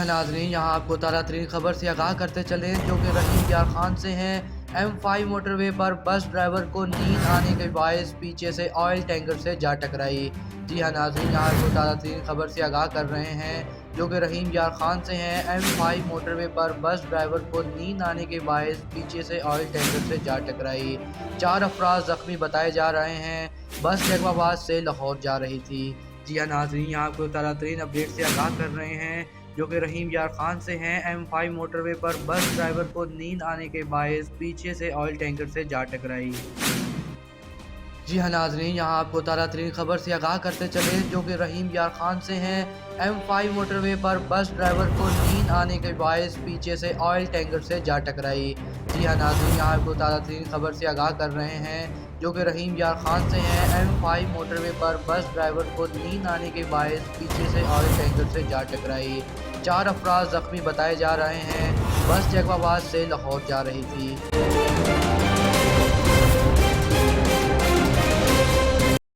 नाजरीन, यहाँ आपको ताज़ा तरीन खबर से आगाह करते चले जो कि रहीम यार खान से हैं। M5 मोटरवे पर बस ड्राइवर को नींद आने के बायस पीछे से ऑयल टैंकर से जा टकराई। जी हाँ नाजरीन, यहाँ आपको ताज़ा तरीन खबर से आगाह कर रहे हैं जो कि रहीम यार खान से हैं। M5 मोटरवे पर बस ड्राइवर को नींद आने के बायस पीछे से ऑयल टैंकर से जा टकराई। 4 अफराद जख्मी बताए जा रहे हैं। बस जैकबाबाद से लाहौर जा रही थी। जी हाँ नाजरीन, यहाँ आपको ताज़ा तरीन अपडेट से आगाह कर रहे हैं जो कि रहीम यार खान से हैं। M5 मोटरवे पर बस ड्राइवर को नींद आने के बायस पीछे से ऑयल टैंकर से जा टकराई। जी हाँ नाजरीन, यहाँ आपको ताज़ा तरीन खबर से आगाह करते चले जो कि रहीम यार खान से हैं। M5 मोटरवे पर बस ड्राइवर को नींद आने के बायस पीछे से ऑयल टैंकर से जा टकराई। जी हाँ नाजरीन, यहाँ आपको ताज़ा तरीन खबर से आगाह कर रहे हैं जो कि रहीम यार खान से हैं। M5 मोटरवे पर बस ड्राइवर को नींद आने के बायस पीछे से ऑयल टैंकर से जा टकराई। 4 अफराद जख्मी बताए जा रहे हैं। बस जैकबाबाद से लाहौर जा रही थी।